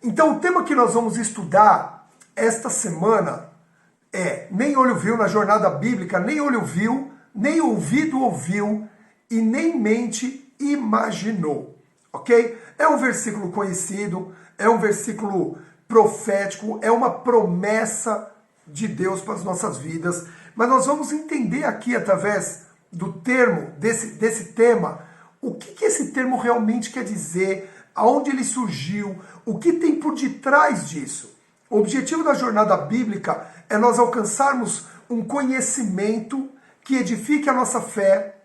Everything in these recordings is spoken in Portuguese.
Então o tema que nós vamos estudar esta semana é: nem olho viu na jornada bíblica, nem olho viu, nem ouvido ouviu e nem mente imaginou, ok? É um versículo conhecido, é um versículo profético, é uma promessa de Deus para as nossas vidas, mas nós vamos entender aqui através do termo, desse tema, o que esse termo realmente quer dizer, aonde ele surgiu, o que tem por detrás disso. O objetivo da jornada bíblica é nós alcançarmos um conhecimento que edifique a nossa fé,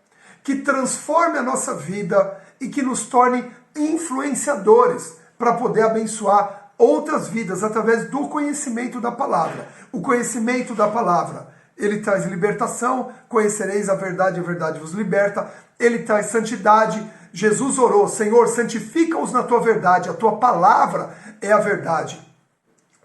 que transforme a nossa vida e que nos torne influenciadores para poder abençoar outras vidas através do conhecimento da palavra. O conhecimento da palavra, ele traz libertação, conhecereis a verdade vos liberta. Ele traz santidade. Jesus orou: Senhor, santifica-os na tua verdade, a tua palavra é a verdade.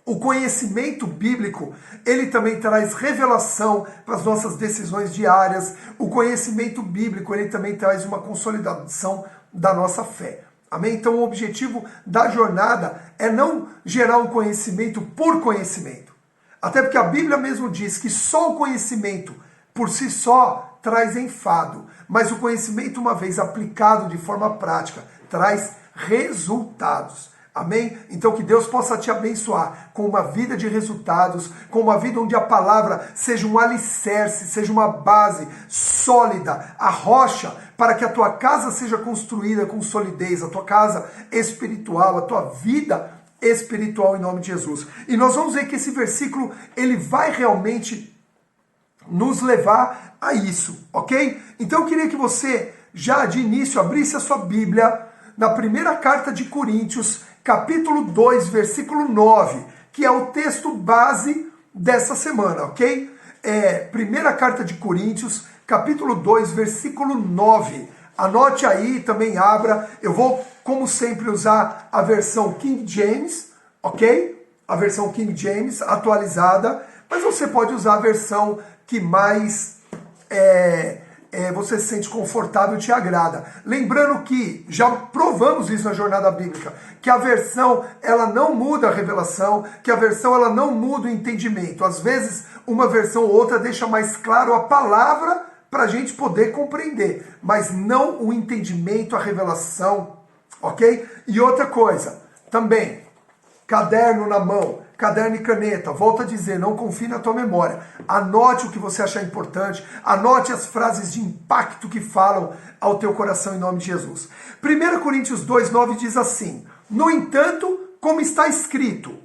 O conhecimento bíblico, ele também traz revelação para as nossas decisões diárias. O conhecimento bíblico, ele também traz uma consolidação da nossa fé. Amém? Então o objetivo da jornada é não gerar um conhecimento por conhecimento. Até porque a Bíblia mesmo diz que só o conhecimento por si só traz enfado. Mas o conhecimento, uma vez aplicado de forma prática, traz resultados. Amém? Então que Deus possa te abençoar com uma vida de resultados, com uma vida onde a palavra seja um alicerce, seja uma base sólida, a rocha, para que a tua casa seja construída com solidez, a tua casa espiritual, a tua vida espiritual em nome de Jesus. E nós vamos ver que esse versículo, ele vai realmente nos levar a isso, ok? Então eu queria que você, já de início, abrisse a sua Bíblia na primeira carta de Coríntios, capítulo 2, versículo 9, que é o texto base dessa semana, ok? Primeira carta de Coríntios, capítulo 2, versículo 9. Anote aí, também abra. Eu vou, como sempre, usar a versão King James, ok? A versão King James atualizada, mas você pode usar a versão que mais você se sente confortável e te agrada. Lembrando que já provamos isso na jornada bíblica, que a versão ela não muda a revelação, que a versão ela não muda o entendimento. Às vezes uma versão ou outra deixa mais claro a palavra para a gente poder compreender, mas não o entendimento, a revelação, ok? E outra coisa, também, caderno na mão, caderno e caneta, volto a dizer, não confie na tua memória. Anote o que você achar importante, anote as frases de impacto que falam ao teu coração em nome de Jesus. 1 Coríntios 2,9 diz assim: no entanto, como está escrito,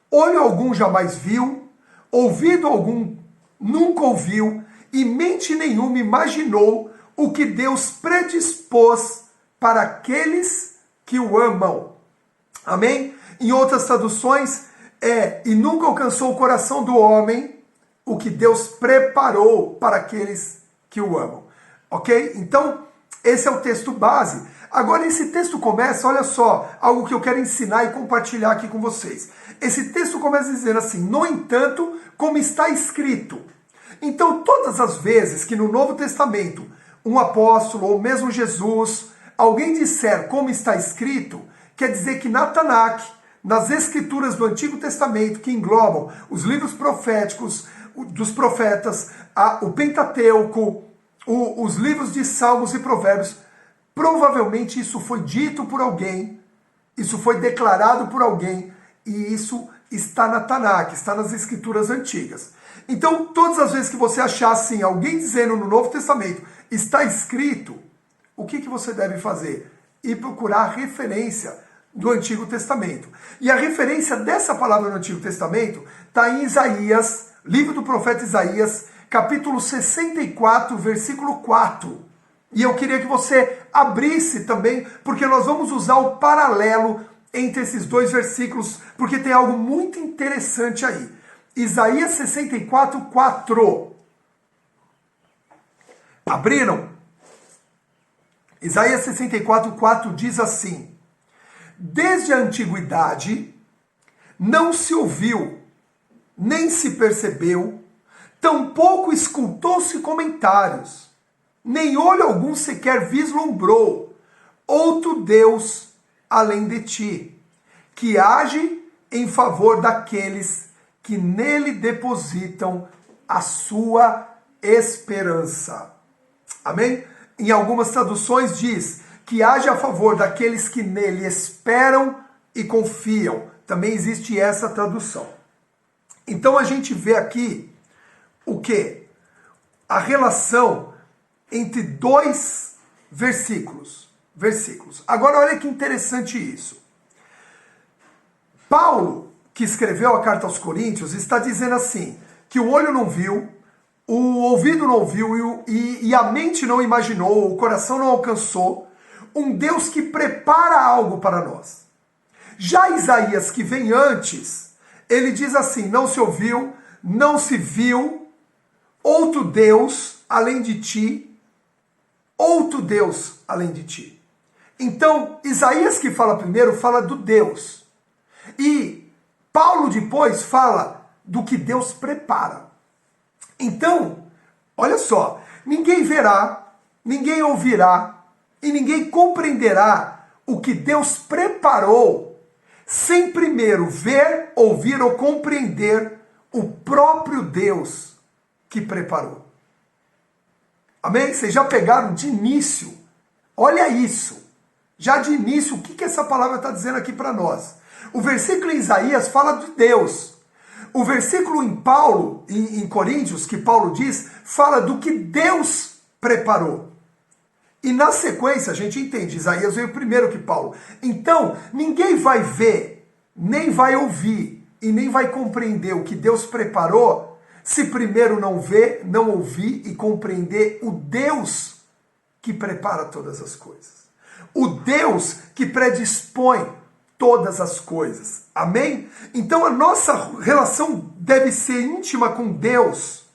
olho algum jamais viu, ouvido algum nunca ouviu, e mente nenhuma imaginou o que Deus predispôs para aqueles que o amam. Amém? Em outras traduções, e nunca alcançou o coração do homem o que Deus preparou para aqueles que o amam. Ok? Então, esse é o texto base. Agora, esse texto começa, olha só, algo que eu quero ensinar e compartilhar aqui com vocês. Esse texto começa dizendo assim: no entanto, como está escrito. Então, todas as vezes que no Novo Testamento um apóstolo ou mesmo Jesus, alguém disser como está escrito, quer dizer que na Tanakh, nas escrituras do Antigo Testamento, que englobam os livros proféticos dos profetas, o Pentateuco, os livros de Salmos e Provérbios, provavelmente isso foi dito por alguém, isso foi declarado por alguém, e isso está na Tanakh, está nas escrituras antigas. Então, todas as vezes que você achar assim, alguém dizendo no Novo Testamento, está escrito, o que você deve fazer? Ir procurar a referência do Antigo Testamento. E a referência dessa palavra no Antigo Testamento está em Isaías, livro do profeta Isaías, capítulo 64, versículo 4. E eu queria que você abrisse também, porque nós vamos usar o paralelo entre esses dois versículos, porque tem algo muito interessante aí. Isaías 64, 4. Abriram? Isaías 64, 4 diz assim: desde a antiguidade não se ouviu, nem se percebeu, tampouco escutou-se comentários, nem olho algum sequer vislumbrou outro Deus além de ti, que age em favor daqueles que nele depositam a sua esperança. Amém? Em algumas traduções diz que age a favor daqueles que nele esperam e confiam. Também existe essa tradução. Então a gente vê aqui o quê? A relação entre dois versículos. Agora olha que interessante isso. Paulo, que escreveu a carta aos Coríntios, está dizendo assim, que o olho não viu, o ouvido não ouviu e a mente não imaginou, o coração não alcançou, um Deus que prepara algo para nós. Já Isaías, que vem antes, ele diz assim, não se ouviu, não se viu outro Deus além de ti, outro Deus além de ti. Então, Isaías que fala primeiro, fala do Deus. E Paulo depois fala do que Deus prepara. Então, olha só, ninguém verá, ninguém ouvirá e ninguém compreenderá o que Deus preparou sem primeiro ver, ouvir ou compreender o próprio Deus que preparou. Amém? Vocês já pegaram de início? Olha isso. Já de início, o que essa palavra está dizendo aqui para nós? O versículo em Isaías fala de Deus. O versículo em Paulo, em Coríntios, que Paulo diz, fala do que Deus preparou. E na sequência, a gente entende, Isaías veio primeiro que Paulo. Então, ninguém vai ver, nem vai ouvir, e nem vai compreender o que Deus preparou, se primeiro não ver, não ouvir e compreender o Deus que prepara todas as coisas. O Deus que predispõe todas as coisas. Amém? Então a nossa relação deve ser íntima com Deus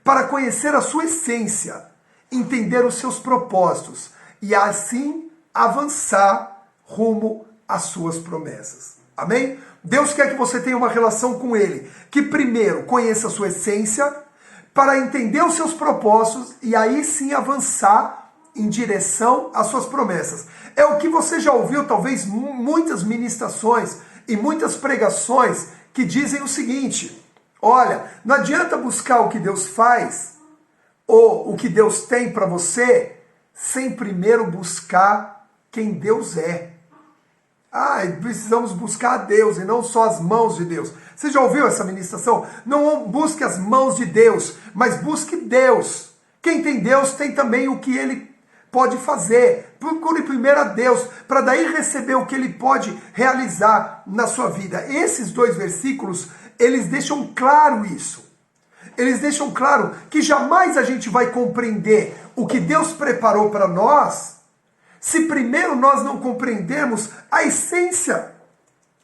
para conhecer a sua essência, entender os seus propósitos e assim avançar rumo às suas promessas. Amém? Deus quer que você tenha uma relação com Ele, que primeiro conheça a sua essência, para entender os seus propósitos e aí sim avançar em direção às suas promessas. É o que você já ouviu, talvez, muitas ministrações e muitas pregações que dizem o seguinte: olha, não adianta buscar o que Deus faz ou o que Deus tem para você sem primeiro buscar quem Deus é. Precisamos buscar a Deus e não só as mãos de Deus. Você já ouviu essa ministração? Não busque as mãos de Deus, mas busque Deus. Quem tem Deus tem também o que Ele pode fazer. Procure primeiro a Deus, para daí receber o que Ele pode realizar na sua vida. Esses dois versículos, eles deixam claro isso. Eles deixam claro que jamais a gente vai compreender o que Deus preparou para nós, se primeiro nós não compreendermos a essência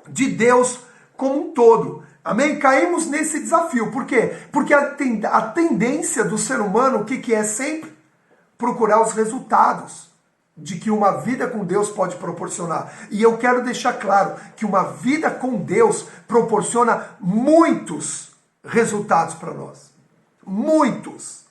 de Deus como um todo. Amém? Caímos nesse desafio. Por quê? Porque a tendência do ser humano, o que é sempre? Procurar os resultados de que uma vida com Deus pode proporcionar. E eu quero deixar claro que uma vida com Deus proporciona muitos resultados para nós. Muitos.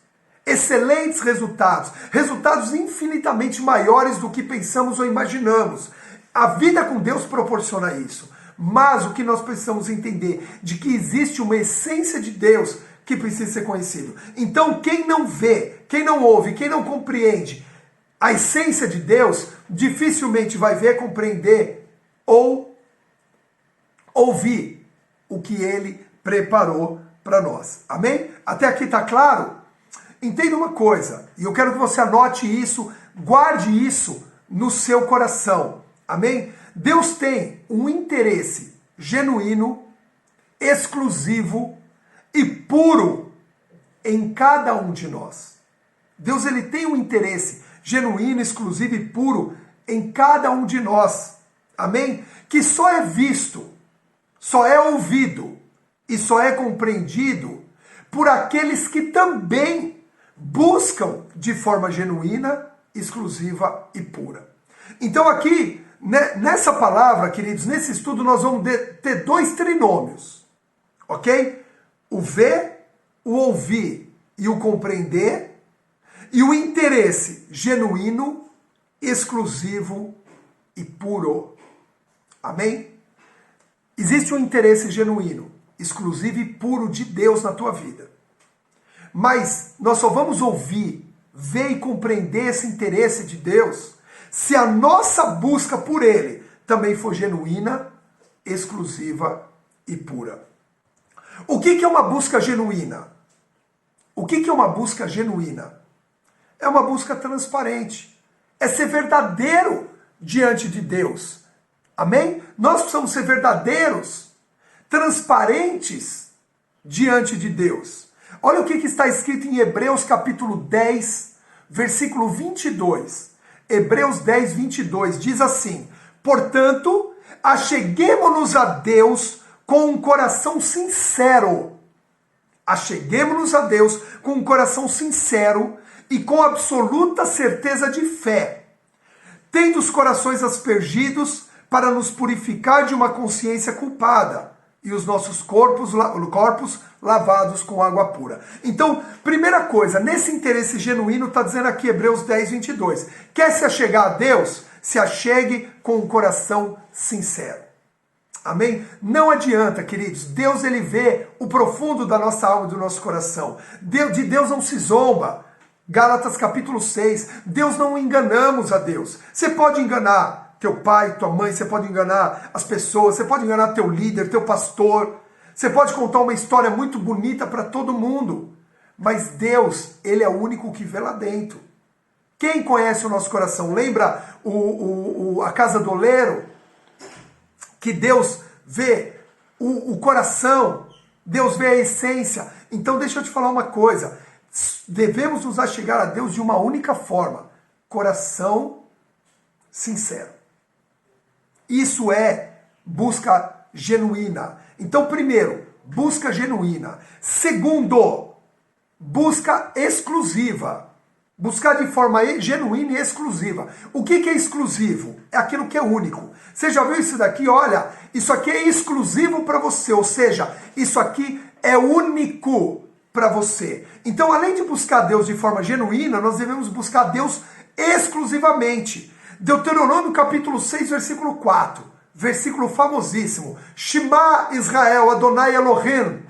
Excelentes resultados. Resultados infinitamente maiores do que pensamos ou imaginamos. A vida com Deus proporciona isso. Mas o que nós precisamos entender de que existe uma essência de Deus que precisa ser conhecido. Então, quem não vê, quem não ouve, quem não compreende a essência de Deus, dificilmente vai ver, compreender ou ouvir o que Ele preparou para nós. Amém? Até aqui está claro? Entenda uma coisa, e eu quero que você anote isso, guarde isso no seu coração. Amém? Deus tem um interesse genuíno, exclusivo e puro em cada um de nós. Deus ele tem um interesse genuíno, exclusivo e puro em cada um de nós. Amém? Que só é visto, só é ouvido e só é compreendido por aqueles que também buscam de forma genuína, exclusiva e pura. Então aqui, nessa palavra, queridos, nesse estudo nós vamos ter dois trinômios, ok? O ver, o ouvir e o compreender, e o interesse genuíno, exclusivo e puro. Amém? Existe um interesse genuíno, exclusivo e puro de Deus na tua vida. Mas nós só vamos ouvir, ver e compreender esse interesse de Deus se a nossa busca por Ele também for genuína, exclusiva e pura. O que é uma busca genuína? O que é uma busca genuína? É uma busca transparente. É ser verdadeiro diante de Deus. Amém? Nós precisamos ser verdadeiros, transparentes diante de Deus. Olha o que está escrito em Hebreus capítulo 10, versículo 22. Hebreus 10, 22 diz assim: portanto, acheguemo-nos a Deus com um coração sincero. Acheguemo-nos a Deus com um coração sincero e com absoluta certeza de fé, tendo os corações aspergidos para nos purificar de uma consciência culpada e os nossos corpos lavados com água pura. Então, primeira coisa, nesse interesse genuíno, está dizendo aqui Hebreus 10, 22. Quer se achegar a Deus? Se achegue com um coração sincero. Amém? Não adianta, queridos. Deus, ele vê o profundo da nossa alma e do nosso coração. De Deus não se zomba. Gálatas capítulo 6. Deus não enganamos a Deus. Você pode enganar teu pai, tua mãe, você pode enganar as pessoas, você pode enganar teu líder, teu pastor. Você pode contar uma história muito bonita para todo mundo. Mas Deus, ele é o único que vê lá dentro. Quem conhece o nosso coração? Lembra a casa do oleiro? Que Deus vê o coração, Deus vê a essência. Então deixa eu te falar uma coisa, devemos nos achegar a Deus de uma única forma, coração sincero. Isso é busca genuína. Então, primeiro, busca genuína. Segundo, busca exclusiva. Buscar de forma genuína e exclusiva. O que é exclusivo? É aquilo que é único. Você já viu isso daqui? Olha, isso aqui é exclusivo para você. Ou seja, isso aqui é único para você. Então, além de buscar Deus de forma genuína, nós devemos buscar Deus exclusivamente. Deuteronômio capítulo 6, versículo 4. Versículo famosíssimo. Shema Israel, Adonai Elohim.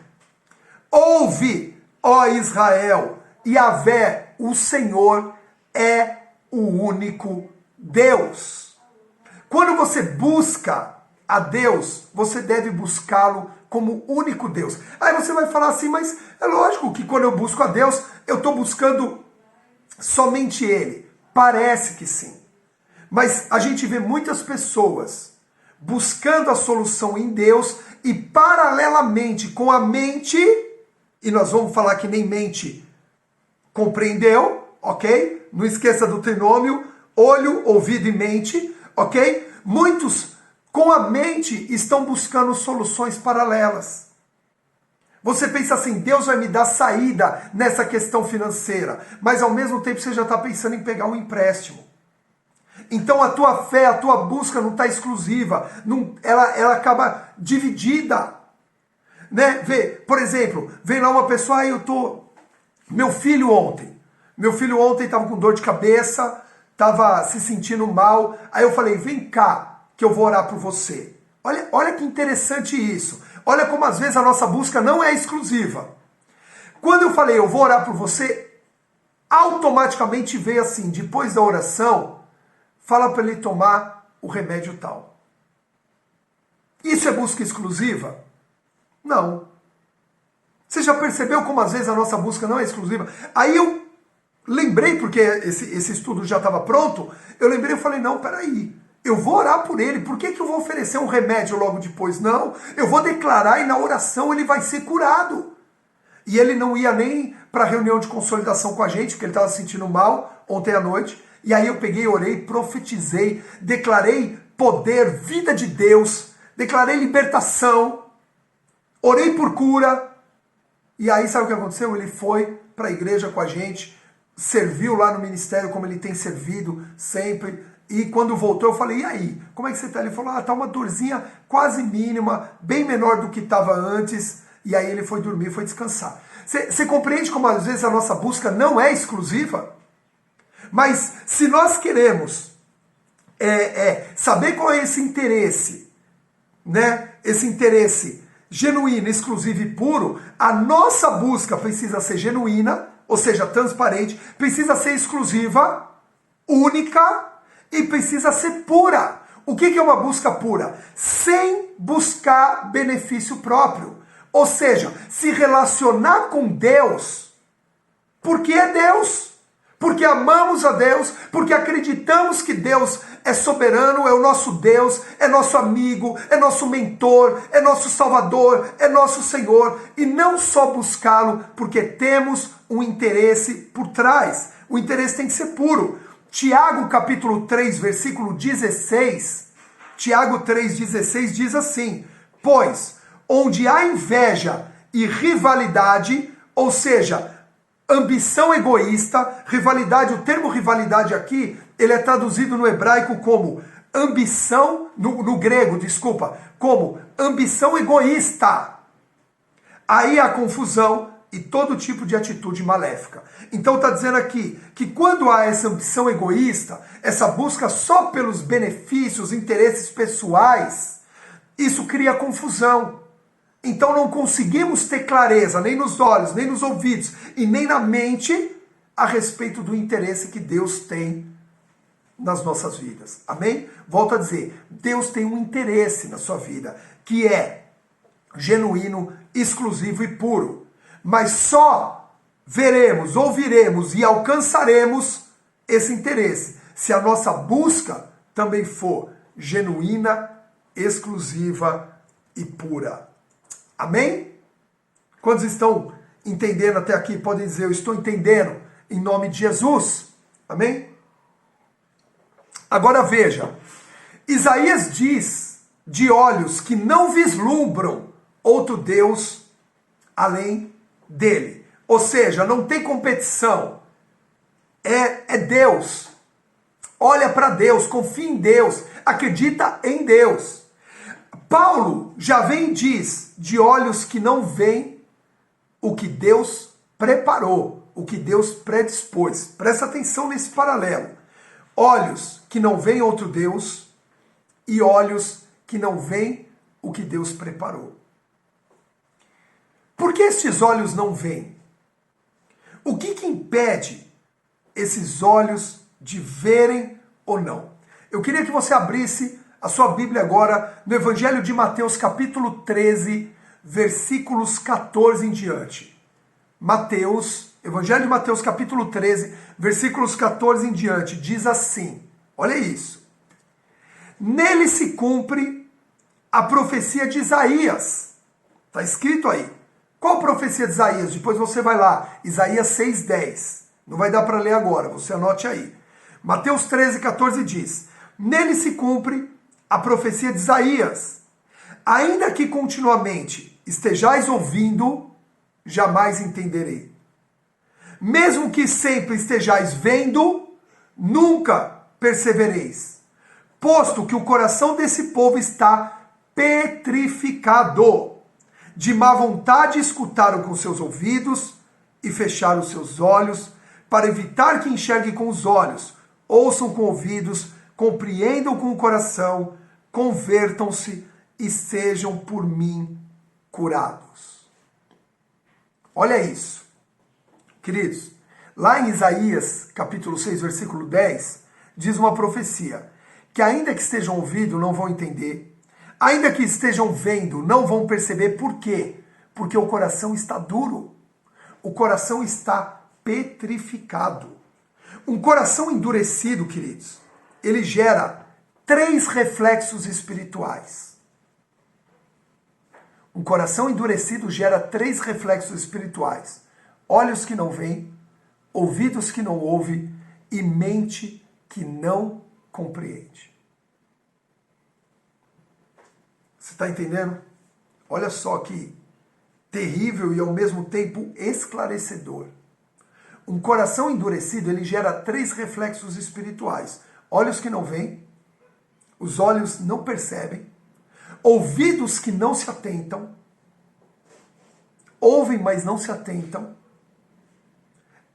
Ouve, ó Israel, Yahvé, o Senhor é o único Deus. Quando você busca a Deus, você deve buscá-lo como único Deus. Aí você vai falar assim, mas é lógico que quando eu busco a Deus, eu estou buscando somente Ele. Parece que sim. Mas a gente vê muitas pessoas buscando a solução em Deus e paralelamente com a mente, e nós vamos falar que nem mente compreendeu, ok? Não esqueça do trinômio, olho, ouvido e mente, ok? Muitos, com a mente, estão buscando soluções paralelas. Você pensa assim, Deus vai me dar saída nessa questão financeira, mas ao mesmo tempo você já está pensando em pegar um empréstimo. Então a tua fé, a tua busca não está exclusiva, ela acaba dividida. Né? Por exemplo, vem lá uma pessoa, Meu filho ontem estava com dor de cabeça, estava se sentindo mal. Aí eu falei, vem cá, que eu vou orar por você. Olha que interessante isso. Olha como às vezes a nossa busca não é exclusiva. Quando eu falei, eu vou orar por você, automaticamente veio assim, depois da oração, fala para ele tomar o remédio tal. Isso é busca exclusiva? Não. Você já percebeu como às vezes a nossa busca não é exclusiva? Aí eu lembrei, porque esse estudo já estava pronto, eu lembrei e falei, não, peraí, eu vou orar por ele, por que eu vou oferecer um remédio logo depois? Não, eu vou declarar e na oração ele vai ser curado. E ele não ia nem para a reunião de consolidação com a gente, porque ele estava se sentindo mal ontem à noite, e aí eu peguei, orei, profetizei, declarei poder, vida de Deus, declarei libertação, orei por cura. E aí sabe o que aconteceu? Ele foi para a igreja com a gente, serviu lá no ministério como ele tem servido sempre. E quando voltou eu falei, e aí? Como é que você está? Ele falou, tá uma dorzinha quase mínima, bem menor do que estava antes. E aí ele foi dormir, foi descansar. Você compreende como às vezes a nossa busca não é exclusiva? Mas se nós queremos saber qual é esse interesse, né, esse interesse genuíno, exclusivo e puro, a nossa busca precisa ser genuína, ou seja, transparente, precisa ser exclusiva, única e precisa ser pura. O que é uma busca pura? Sem buscar benefício próprio. Ou seja, se relacionar com Deus, porque é Deus, porque amamos a Deus, porque acreditamos que Deus é soberano, é o nosso Deus, é nosso amigo, é nosso mentor, é nosso Salvador, é nosso Senhor, e não só buscá-lo porque temos um interesse por trás. O interesse tem que ser puro. Tiago capítulo 3, versículo 16, Tiago 3,16 diz assim: pois onde há inveja e rivalidade, ou seja, ambição egoísta, rivalidade, o termo rivalidade aqui, ele é traduzido no hebraico como ambição, no grego, desculpa, como ambição egoísta. Aí há confusão e todo tipo de atitude maléfica. Então está dizendo aqui que quando há essa ambição egoísta, essa busca só pelos benefícios, interesses pessoais, isso cria confusão. Então não conseguimos ter clareza, nem nos olhos, nem nos ouvidos e nem na mente a respeito do interesse que Deus tem nas nossas vidas. Amém? Volto a dizer, Deus tem um interesse na sua vida, que é genuíno, exclusivo e puro. Mas só veremos, ouviremos e alcançaremos esse interesse se a nossa busca também for genuína, exclusiva e pura. Amém? Quantos estão entendendo até aqui? Podem dizer, eu estou entendendo, em nome de Jesus. Amém? Agora veja, Isaías diz de olhos que não vislumbram outro Deus além dele. Ou seja, não tem competição. É Deus. Olha para Deus, confia em Deus, acredita em Deus. Paulo já vem e diz de olhos que não veem o que Deus preparou, o que Deus predispôs. Presta atenção nesse paralelo. Olhos que não veem outro Deus e olhos que não veem o que Deus preparou. Por que estes olhos não veem? O que impede esses olhos de verem ou não? Eu queria que você abrisse a sua Bíblia agora no Evangelho de Mateus, capítulo 13, versículos 14 em diante. Mateus, Evangelho de Mateus, capítulo 13, versículos 14 em diante, diz assim, olha isso. Nele se cumpre a profecia de Isaías. Está escrito aí. Qual profecia de Isaías? Depois você vai lá, Isaías 6,10. Não vai dar para ler agora, você anote aí. Mateus 13, 14 diz, nele se cumpre a profecia de Isaías. Ainda que continuamente estejais ouvindo, jamais entenderei. Mesmo que sempre estejais vendo, nunca percebereis. Posto que o coração desse povo está petrificado. De má vontade escutaram com seus ouvidos e fecharam seus olhos, para evitar que enxerguem com os olhos, ouçam com ouvidos, compreendam com o coração, convertam-se e sejam por mim curados. Olha isso. Queridos, lá em Isaías, capítulo 6, versículo 10, diz uma profecia, que ainda que estejam ouvindo, não vão entender, ainda que estejam vendo, não vão perceber. Por quê? Porque o coração está duro. O coração está petrificado. Um coração endurecido, queridos, ele gera 3 reflexos espirituais. Um coração endurecido gera 3 reflexos espirituais. Olhos que não veem, ouvidos que não ouvem e mente que não compreende. Você está entendendo? Olha só que terrível e ao mesmo tempo esclarecedor. Um coração endurecido, ele gera 3 reflexos espirituais. Olhos que não veem, os olhos não percebem, ouvidos que não se atentam, ouvem, mas não se atentam,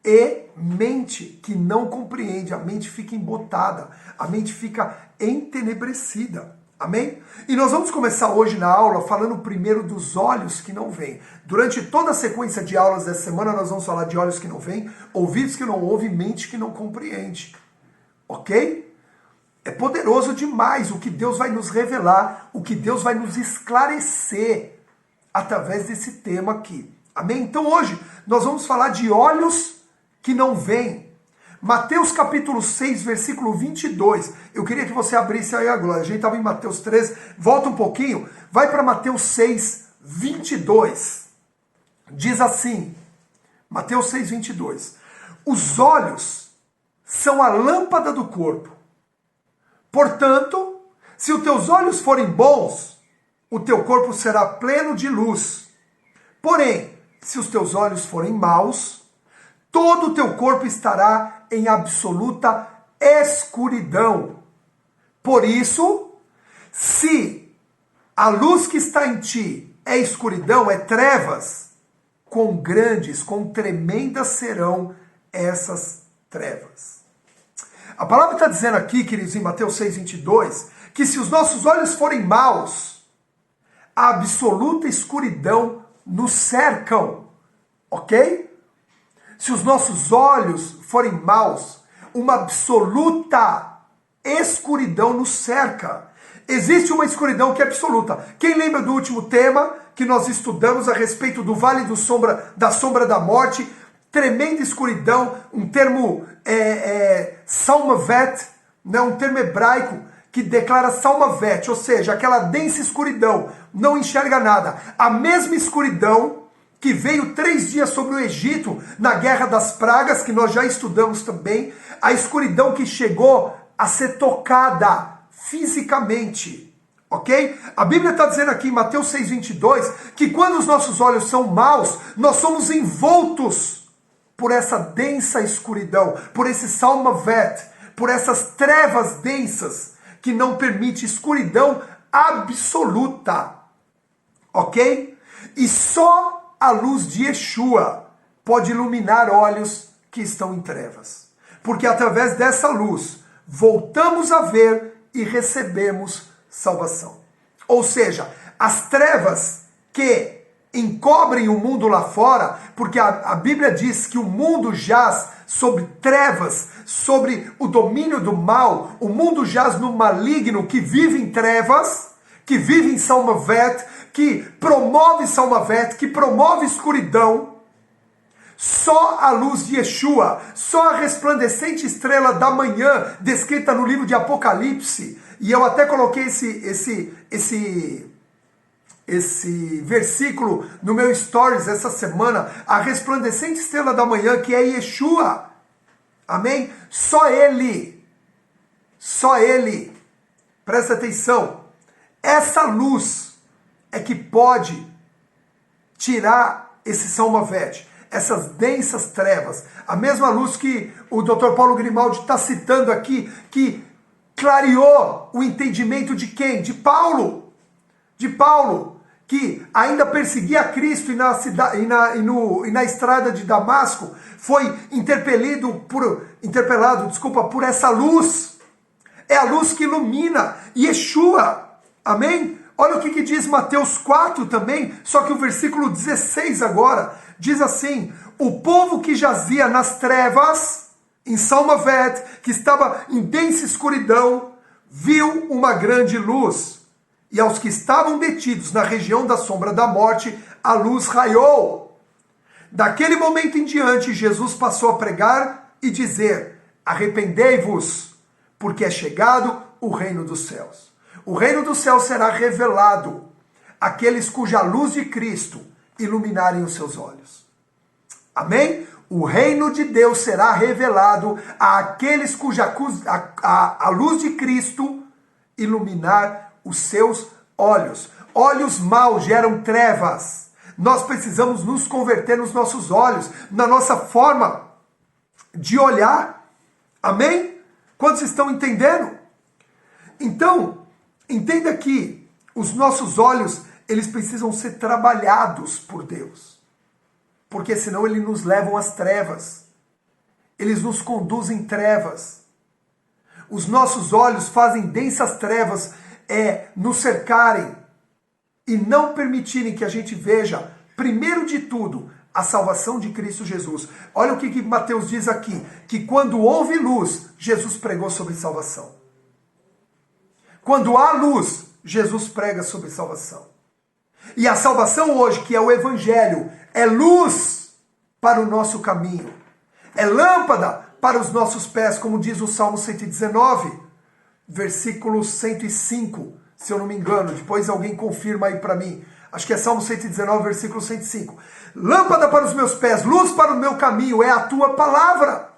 e mente que não compreende. A mente fica embotada, a mente fica entenebrecida. Amém? E nós vamos começar hoje na aula falando primeiro dos olhos que não veem. Durante toda a sequência de aulas dessa semana, nós vamos falar de olhos que não veem, ouvidos que não ouvem, mente que não compreende. Ok? É poderoso demais o que Deus vai nos revelar, o que Deus vai nos esclarecer através desse tema aqui. Amém? Então hoje nós vamos falar de olhos que não veem. Mateus capítulo 6, versículo 22. Eu queria que você abrisse aí a glória. A gente estava em Mateus 3, volta um pouquinho, vai para Mateus 6, 22. Diz assim, Mateus 6, 22. Os olhos são a lâmpada do corpo. Portanto, se os teus olhos forem bons, o teu corpo será pleno de luz. Porém, se os teus olhos forem maus, todo o teu corpo estará em absoluta escuridão. Por isso, se a luz que está em ti é escuridão, é trevas, quão grandes, quão tremendas serão essas trevas. A palavra está dizendo aqui, queridos, em Mateus 6, 22, que se os nossos olhos forem maus, a absoluta escuridão nos cercam, ok? Se os nossos olhos forem maus, uma absoluta escuridão nos cerca. Existe uma escuridão que é absoluta. Quem lembra do último tema que nós estudamos a respeito do vale da sombra da morte? Tremenda escuridão, um termo salmavet, né, um termo hebraico que declara salmavet, ou seja, aquela densa escuridão, não enxerga nada. A mesma escuridão que veio 3 dias sobre o Egito na Guerra das Pragas, que nós já estudamos também, a escuridão que chegou a ser tocada fisicamente, ok? A Bíblia está dizendo aqui em Mateus 6, 22, que quando os nossos olhos são maus, nós somos envoltos por essa densa escuridão, por esse salmavet, por essas trevas densas, que não permite escuridão absoluta, ok? E só a luz de Yeshua pode iluminar olhos que estão em trevas. Porque através dessa luz, voltamos a ver e recebemos salvação. Ou seja, as trevas que encobrem o mundo lá fora, porque a Bíblia diz que o mundo jaz sobre trevas, sobre o domínio do mal, o mundo jaz no maligno que vive em trevas, que vive em salmavet, que promove salmavet, que promove escuridão. Só a luz de Yeshua, só a resplandecente estrela da manhã, descrita no livro de Apocalipse, e eu até coloquei esse versículo no meu stories essa semana, a resplandecente estrela da manhã, que é Yeshua. Amém? Só Ele, presta atenção, essa luz é que pode tirar esse salmavet, essas densas trevas, a mesma luz que o Dr. Paulo Grimaldi está citando aqui, que clareou o entendimento de quem? De Paulo, que ainda perseguia Cristo e na estrada de Damasco foi interpelado por essa luz. É a luz que ilumina Yeshua. Amém? Olha o que diz Mateus 4 também, só que o versículo 16 agora, diz assim: o povo que jazia nas trevas, em salmavet, que estava em densa escuridão, viu uma grande luz. E aos que estavam detidos na região da sombra da morte, a luz raiou. Daquele momento em diante, Jesus passou a pregar e dizer: arrependei-vos, porque é chegado o reino dos céus. O reino dos céus será revelado àqueles cuja luz de Cristo iluminarem os seus olhos. Amém? O reino de Deus será revelado àqueles cuja a luz de Cristo iluminar os seus olhos. Olhos maus geram trevas. Nós precisamos nos converter nos nossos olhos, na nossa forma de olhar. Amém? Quantos estão entendendo? Então, entenda que os nossos olhos, eles precisam ser trabalhados por Deus. Porque senão eles nos levam às trevas. Eles nos conduzem em trevas. Os nossos olhos fazem densas trevas nos cercarem e não permitirem que a gente veja, primeiro de tudo, a salvação de Cristo Jesus. Olha o que Mateus diz aqui, que quando houve luz, Jesus pregou sobre salvação. Quando há luz, Jesus prega sobre salvação. E a salvação hoje, que é o Evangelho, é luz para o nosso caminho. É lâmpada para os nossos pés, como diz o Salmo 119, versículo 105, se eu não me engano. Depois alguém confirma aí para mim. Acho que é Salmo 119, versículo 105. Lâmpada para os meus pés, luz para o meu caminho, é a tua palavra.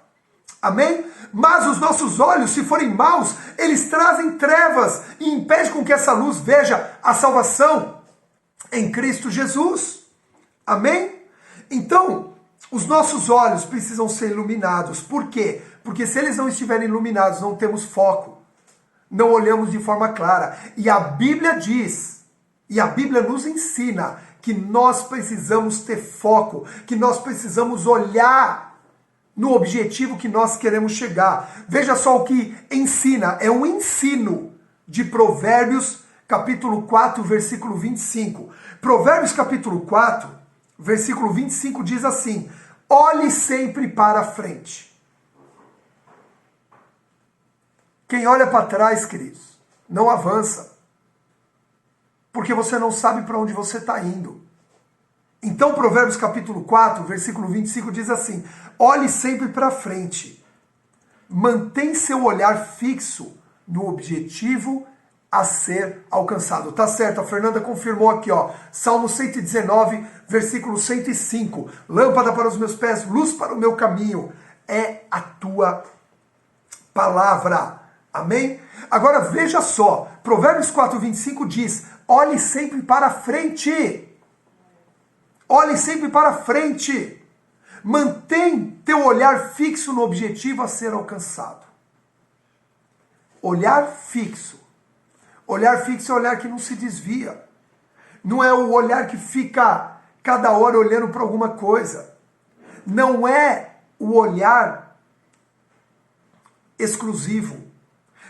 Amém? Mas os nossos olhos, se forem maus, eles trazem trevas e impedem com que essa luz veja a salvação em Cristo Jesus. Amém? Então, os nossos olhos precisam ser iluminados. Por quê? Porque se eles não estiverem iluminados, não temos foco. Não olhamos de forma clara. E a Bíblia diz, e a Bíblia nos ensina, que nós precisamos ter foco, que nós precisamos olhar no objetivo que nós queremos chegar. Veja só o que ensina, é um ensino de Provérbios, capítulo 4, versículo 25. Provérbios, capítulo 4, versículo 25 diz assim: olhe sempre para a frente. Quem olha para trás, queridos, não avança. Porque você não sabe para onde você está indo. Então, Provérbios capítulo 4, versículo 25 diz assim: olhe sempre para frente. Mantém seu olhar fixo no objetivo a ser alcançado. Tá certo, a Fernanda confirmou aqui, ó. Salmo 119, versículo 105. Lâmpada para os meus pés, luz para o meu caminho. É a tua palavra. Amém? Agora veja só, Provérbios 4, 25 diz: olhe sempre para frente. Olhe sempre para frente. Mantém teu olhar fixo no objetivo a ser alcançado. Olhar fixo. Olhar fixo é olhar que não se desvia. Não é o olhar que fica cada hora olhando para alguma coisa. Não é o olhar exclusivo.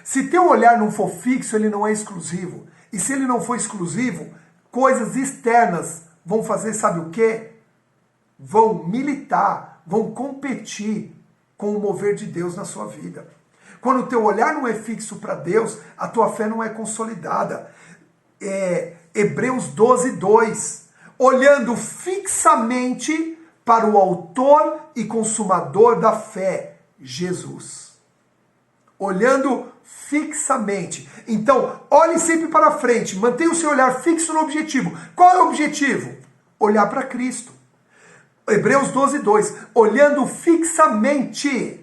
Se teu olhar não for fixo, ele não é exclusivo. E se ele não for exclusivo, coisas externas vão fazer, sabe o quê? Vão militar, vão competir com o mover de Deus na sua vida. Quando o teu olhar não é fixo para Deus, a tua fé não é consolidada. Hebreus 12, 2. Olhando fixamente para o autor e consumador da fé, Jesus. Olhando fixamente. Então, olhe sempre para frente, mantenha o seu olhar fixo no objetivo. Qual é o objetivo? Olhar para Cristo. Hebreus 12, 2. Olhando fixamente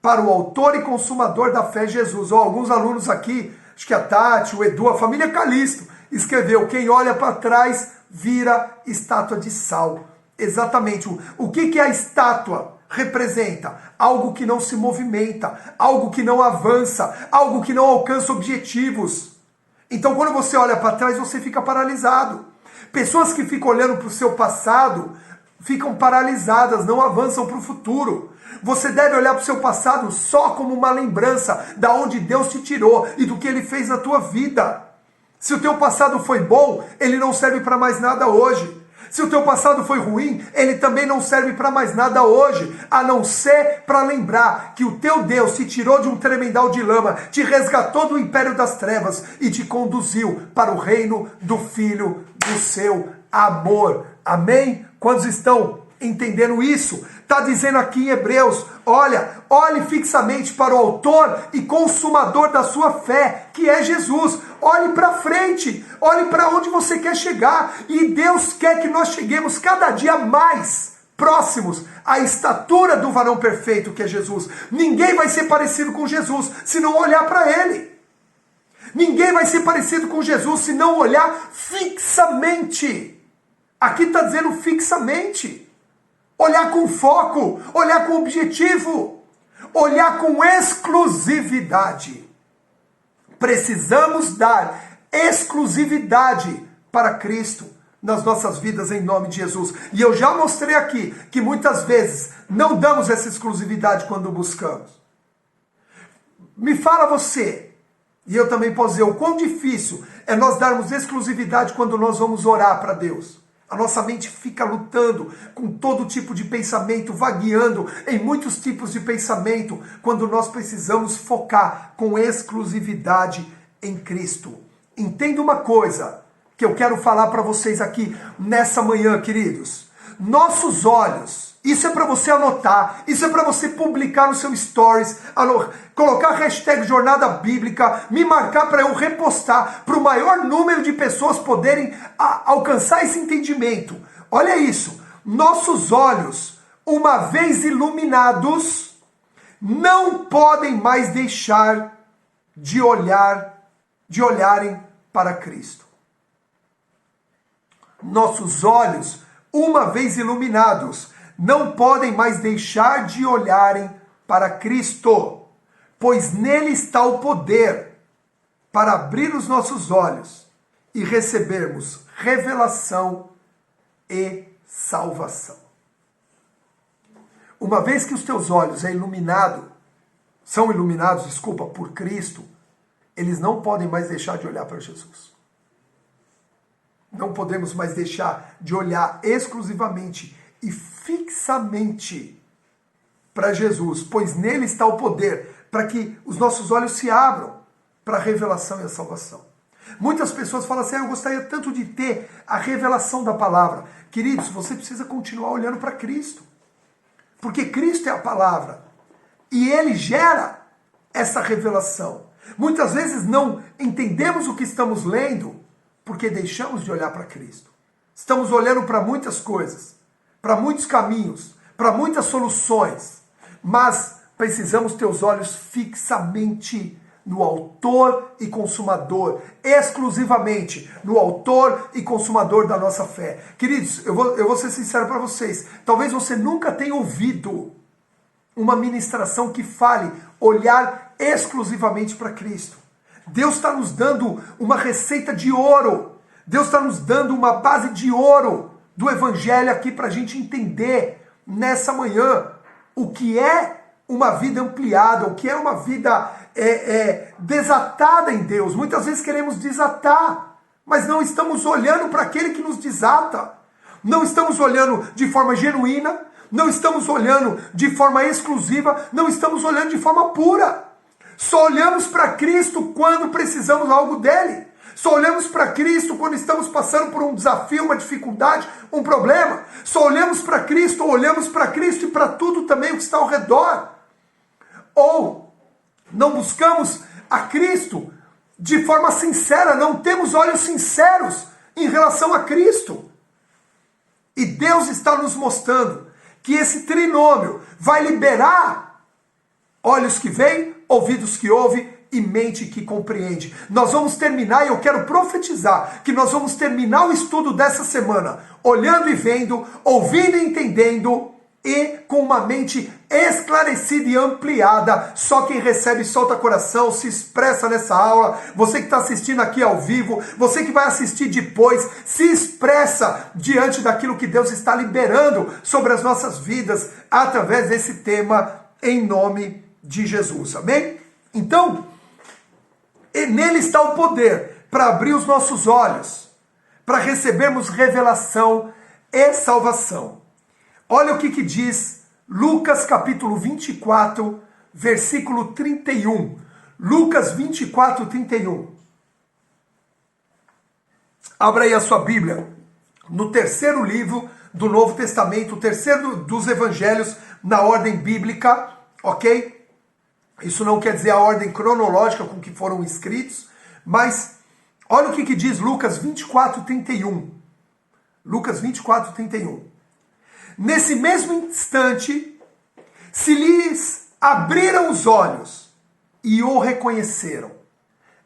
para o autor e consumador da fé, Jesus. Alguns alunos aqui, acho que a Tati, o Edu, a família Calisto, escreveu: quem olha para trás vira estátua de sal. Exatamente. O que a estátua representa? Algo que não se movimenta, algo que não avança, algo que não alcança objetivos. Então, quando você olha para trás, você fica paralisado. Pessoas que ficam olhando para o seu passado ficam paralisadas, não avançam para o futuro. Você deve olhar para o seu passado só como uma lembrança da onde Deus te tirou e do que Ele fez na tua vida. Se o teu passado foi bom, ele não serve para mais nada hoje. Se o teu passado foi ruim, ele também não serve para mais nada hoje, a não ser para lembrar que o teu Deus te tirou de um tremendal de lama, te resgatou do império das trevas e te conduziu para o reino do Filho do seu amor. Amém? Quantos estão entendendo isso? Está dizendo aqui em Hebreus: olhe fixamente para o autor e consumador da sua fé, que é Jesus. Olhe para frente, olhe para onde você quer chegar. E Deus quer que nós cheguemos cada dia mais próximos à estatura do varão perfeito, que é Jesus. Ninguém vai ser parecido com Jesus se não olhar para Ele. Ninguém vai ser parecido com Jesus se não olhar fixamente. Aqui está dizendo fixamente. Olhar com foco, olhar com objetivo, olhar com exclusividade. Precisamos dar exclusividade para Cristo nas nossas vidas em nome de Jesus. E eu já mostrei aqui que muitas vezes não damos essa exclusividade quando buscamos. Me fala você, E eu também posso dizer o quão difícil é nós darmos exclusividade quando nós vamos orar para Deus. A nossa mente fica lutando com todo tipo de pensamento, vagueando em muitos tipos de pensamento, quando nós precisamos focar com exclusividade em Cristo. Entenda uma coisa que eu quero falar para vocês aqui nessa manhã, queridos. Nossos olhos, isso é para você anotar, isso é para você publicar no seu stories, colocar a hashtag Jornada Bíblica, me marcar para eu repostar, para o maior número de pessoas poderem alcançar esse entendimento. Olha isso, nossos olhos, uma vez iluminados, não podem mais deixar de olharem para Cristo. Nossos olhos, uma vez iluminados, não podem mais deixar de olharem para Cristo, pois nele está o poder para abrir os nossos olhos e recebermos revelação e salvação. Uma vez que os teus olhos são iluminados por Cristo, eles não podem mais deixar de olhar para Jesus. Não podemos mais deixar de olhar exclusivamente e fixamente para Jesus, pois nele está o poder para que os nossos olhos se abram para a revelação e a salvação. Muitas pessoas falam assim, eu gostaria tanto de ter a revelação da palavra. Queridos, você precisa continuar olhando para Cristo, porque Cristo é a palavra e ele gera essa revelação. Muitas vezes não entendemos o que estamos lendo porque deixamos de olhar para Cristo. Estamos olhando para muitas coisas, para muitos caminhos, para muitas soluções, mas precisamos ter os olhos fixamente no autor e consumador, exclusivamente no autor e consumador da nossa fé. Queridos, eu vou ser sincero para vocês, talvez você nunca tenha ouvido uma ministração que fale olhar exclusivamente para Cristo. Deus está nos dando uma receita de ouro, Deus está nos dando uma base de ouro do Evangelho aqui para a gente entender nessa manhã o que é uma vida ampliada, o que é uma vida desatada em Deus. Muitas vezes queremos desatar, mas não estamos olhando para aquele que nos desata. Não estamos olhando de forma genuína, não estamos olhando de forma exclusiva, não estamos olhando de forma pura. Só olhamos para Cristo quando precisamos algo dele. Só olhamos para Cristo quando estamos passando por um desafio, uma dificuldade, um problema. Só olhamos para Cristo e para tudo também o que está ao redor. Ou não buscamos a Cristo de forma sincera, não temos olhos sinceros em relação a Cristo. E Deus está nos mostrando que esse trinômio vai liberar olhos que veem, ouvidos que ouvem e mente que compreende. Nós vamos terminar, e eu quero profetizar, que nós vamos terminar o estudo dessa semana, olhando e vendo, ouvindo e entendendo, e com uma mente esclarecida e ampliada. Só quem recebe solta coração, se expressa nessa aula. Você que está assistindo aqui ao vivo, você que vai assistir depois, se expressa diante daquilo que Deus está liberando sobre as nossas vidas, através desse tema, em nome de Jesus, amém? Então, nele está o poder para abrir os nossos olhos, para recebermos revelação e salvação. Olha o que diz Lucas capítulo 24, versículo 31. Lucas 24, 31. Abra aí a sua Bíblia, no terceiro livro do Novo Testamento, o terceiro dos evangelhos na ordem bíblica, ok? Isso não quer dizer a ordem cronológica com que foram escritos, mas olha o que diz Lucas 24, 31. Lucas 24, 31. Nesse mesmo instante, se lhes abriram os olhos e o reconheceram.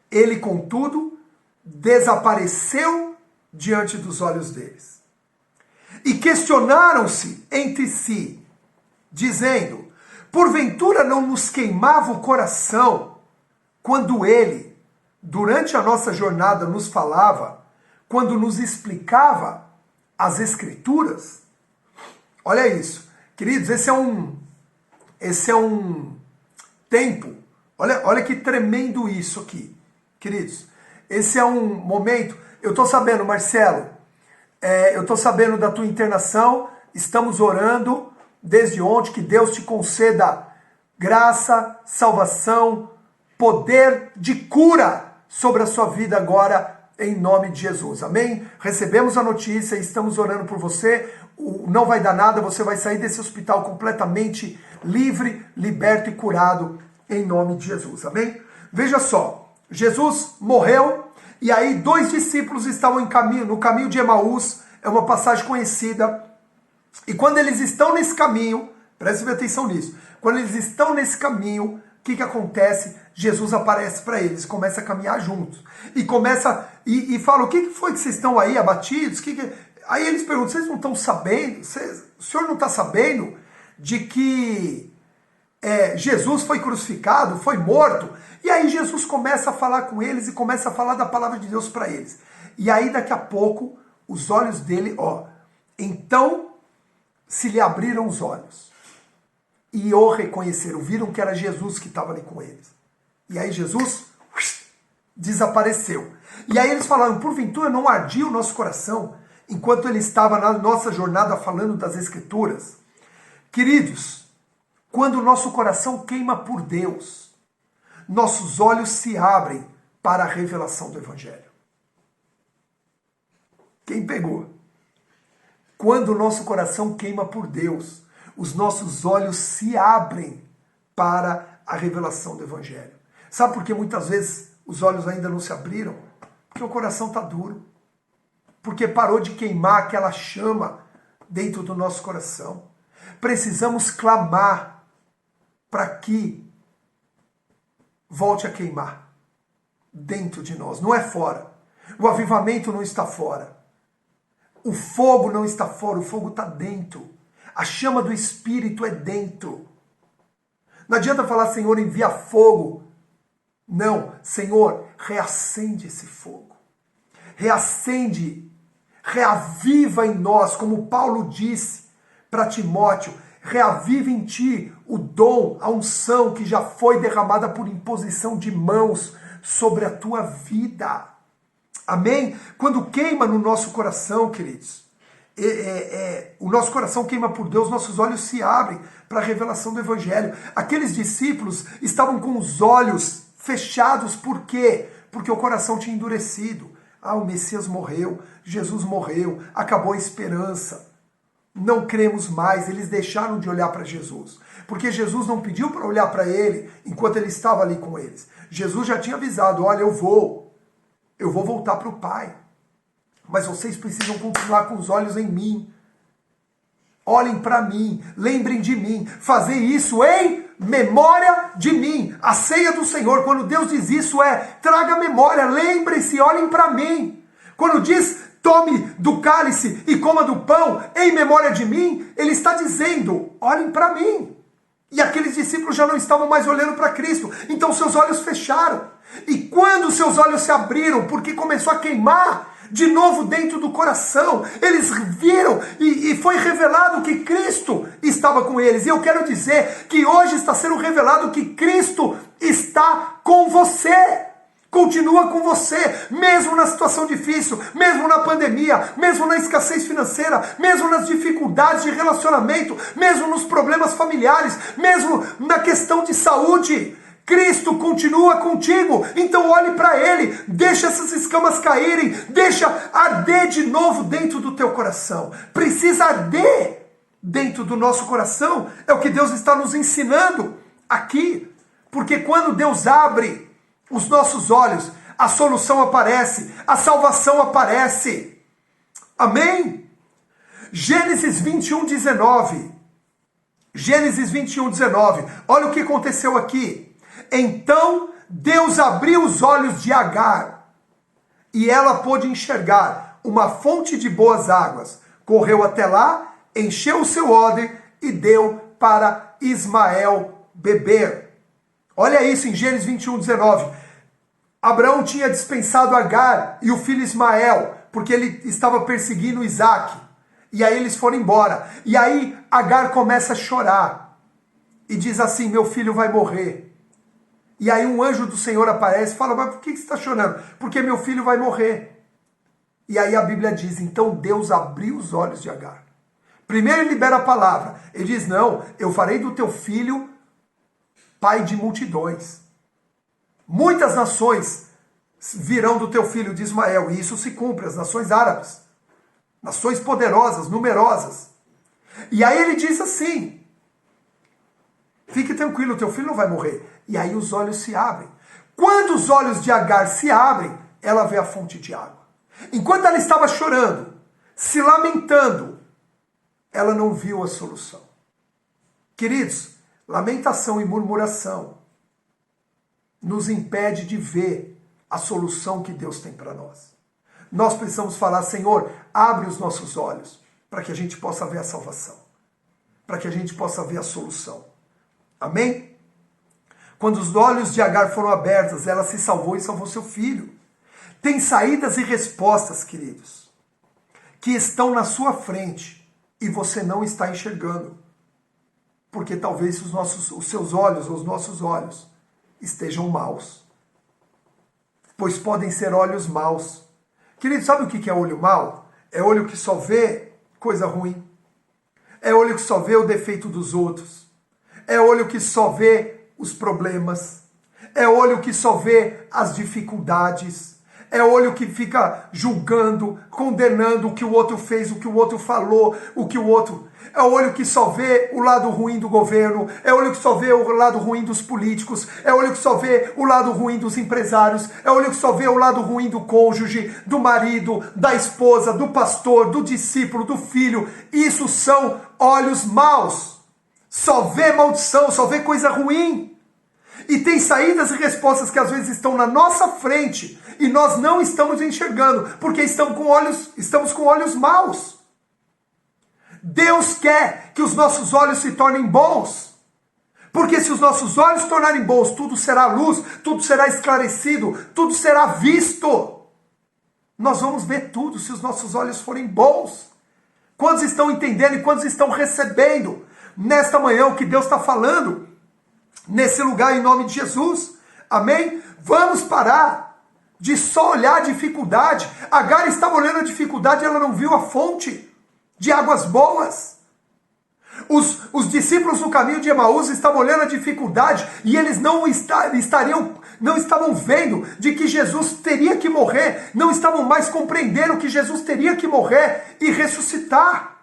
Ele, contudo, desapareceu diante dos olhos deles. E questionaram-se entre si, dizendo: porventura não nos queimava o coração quando ele, durante a nossa jornada, nos falava, quando nos explicava as Escrituras? Olha isso. Queridos, esse é um tempo. Olha que tremendo isso aqui. Queridos, esse é um momento, eu estou sabendo, Marcelo, eu estou sabendo da tua internação, estamos orando desde ontem, que Deus te conceda graça, salvação, poder de cura sobre a sua vida agora, em nome de Jesus, amém? Recebemos a notícia, estamos orando por você, não vai dar nada, você vai sair desse hospital completamente livre, liberto e curado, em nome de Jesus, amém? Veja só, Jesus morreu, e aí 2 discípulos estavam no caminho de Emaús, é uma passagem conhecida, e quando eles estão nesse caminho, preste atenção nisso, quando eles estão nesse caminho, o que acontece? Jesus aparece para eles, começa a caminhar juntos, e começa, e fala, o que foi que vocês estão aí abatidos? Aí eles perguntam, vocês não estão sabendo, o senhor não está sabendo de que Jesus foi crucificado, foi morto? E aí Jesus começa a falar com eles e começa a falar da palavra de Deus para eles. E aí daqui a pouco, os olhos dele, então se lhe abriram os olhos. E o reconheceram, viram que era Jesus que estava ali com eles. E aí Jesus desapareceu. E aí eles falaram, porventura não ardia o nosso coração enquanto ele estava na nossa jornada falando das Escrituras? Queridos, quando o nosso coração queima por Deus, nossos olhos se abrem para a revelação do Evangelho. Quem pegou? Quando o nosso coração queima por Deus, os nossos olhos se abrem para a revelação do Evangelho. Sabe por que muitas vezes os olhos ainda não se abriram? Porque o coração está duro. Porque parou de queimar aquela chama dentro do nosso coração. Precisamos clamar para que volte a queimar dentro de nós, não é fora. O avivamento não está fora. O fogo não está fora, o fogo está dentro. A chama do Espírito é dentro. Não adianta falar, Senhor, envia fogo. Não, Senhor, reacende esse fogo. Reacende, reaviva em nós, como Paulo disse para Timóteo, reaviva em ti o dom, a unção que já foi derramada por imposição de mãos sobre a tua vida. Amém? Quando queima no nosso coração, queridos, o nosso coração queima por Deus, nossos olhos se abrem para a revelação do Evangelho. Aqueles discípulos estavam com os olhos fechados, por quê? Porque o coração tinha endurecido. O Messias morreu, Jesus morreu, acabou a esperança. Não cremos mais, eles deixaram de olhar para Jesus. Porque Jesus não pediu para olhar para ele enquanto ele estava ali com eles. Jesus já tinha avisado, olha, eu vou voltar para o Pai. Mas vocês precisam continuar com os olhos em mim. Olhem para mim, lembrem de mim. Fazer isso em memória de mim. A ceia do Senhor, quando Deus diz isso, traga memória, lembrem-se, olhem para mim. Quando diz, tome do cálice e coma do pão em memória de mim, ele está dizendo, olhem para mim. E aqueles discípulos já não estavam mais olhando para Cristo, então seus olhos fecharam. E quando seus olhos se abriram, porque começou a queimar de novo dentro do coração, eles viram e foi revelado que Cristo estava com eles. E eu quero dizer que hoje está sendo revelado que Cristo está com você. Continua com você, mesmo na situação difícil, mesmo na pandemia, mesmo na escassez financeira, mesmo nas dificuldades de relacionamento, mesmo nos problemas familiares, mesmo na questão de saúde. Cristo continua contigo, então olhe para Ele, deixa essas escamas caírem, deixa arder de novo dentro do teu coração. Precisa arder dentro do nosso coração, é o que Deus está nos ensinando aqui, porque quando Deus abre os nossos olhos, a solução aparece, a salvação aparece. Amém? Gênesis 21:19. Gênesis 21:19. Olha o que aconteceu aqui. Então Deus abriu os olhos de Agar e ela pôde enxergar uma fonte de boas águas. Correu até lá, encheu o seu odre e deu para Ismael beber. Olha isso em Gênesis 21:19. Abraão tinha dispensado Agar e o filho Ismael, porque ele estava perseguindo Isaac. E aí eles foram embora. E aí Agar começa a chorar e diz assim, meu filho vai morrer. E aí um anjo do Senhor aparece e fala, mas por que você está chorando? Porque meu filho vai morrer. E aí a Bíblia diz, então Deus abriu os olhos de Agar. Primeiro ele libera a palavra. Ele diz, não, eu farei do teu filho pai de multidões. Muitas nações virão do teu filho de Ismael. E isso se cumpre, as nações árabes. Nações poderosas, numerosas. E aí ele diz assim, fique tranquilo, teu filho não vai morrer. E aí os olhos se abrem. Quando os olhos de Agar se abrem, ela vê a fonte de água. Enquanto ela estava chorando, se lamentando, ela não viu a solução. Queridos, lamentação e murmuração nos impede de ver a solução que Deus tem para nós. Nós precisamos falar, Senhor, abre os nossos olhos para que a gente possa ver a salvação, para que a gente possa ver a solução. Amém? Quando os olhos de Agar foram abertos, ela se salvou e salvou seu filho. Tem saídas e respostas, queridos, que estão na sua frente e você não está enxergando. Porque talvez os seus olhos, os nossos olhos, estejam maus. Pois podem ser olhos maus. Querido, sabe o que é olho mau? É olho que só vê coisa ruim. É olho que só vê o defeito dos outros. É olho que só vê os problemas. É olho que só vê as dificuldades. É olho que fica julgando, condenando o que o outro fez, o que o outro falou, o que o outro... É olho que só vê o lado ruim do governo, é olho que só vê o lado ruim dos políticos, é olho que só vê o lado ruim dos empresários, é olho que só vê o lado ruim do cônjuge, do marido, da esposa, do pastor, do discípulo, do filho. Isso são olhos maus. Só vê maldição, só vê coisa ruim. E tem saídas e respostas que às vezes estão na nossa frente e nós não estamos enxergando, porque estamos com olhos maus. Deus quer que os nossos olhos se tornem bons. Porque se os nossos olhos se tornarem bons, tudo será luz, tudo será esclarecido, tudo será visto. Nós vamos ver tudo se os nossos olhos forem bons. Quantos estão entendendo e quantos estão recebendo nesta manhã o que Deus está falando? Nesse lugar, em nome de Jesus. Amém? Vamos parar de só olhar a dificuldade. Agar estava olhando a dificuldade e ela não viu a fonte de águas boas. Os discípulos no caminho de Emaús estavam olhando a dificuldade e eles não estavam vendo de que Jesus teria que morrer, não estavam mais compreendendo que Jesus teria que morrer e ressuscitar.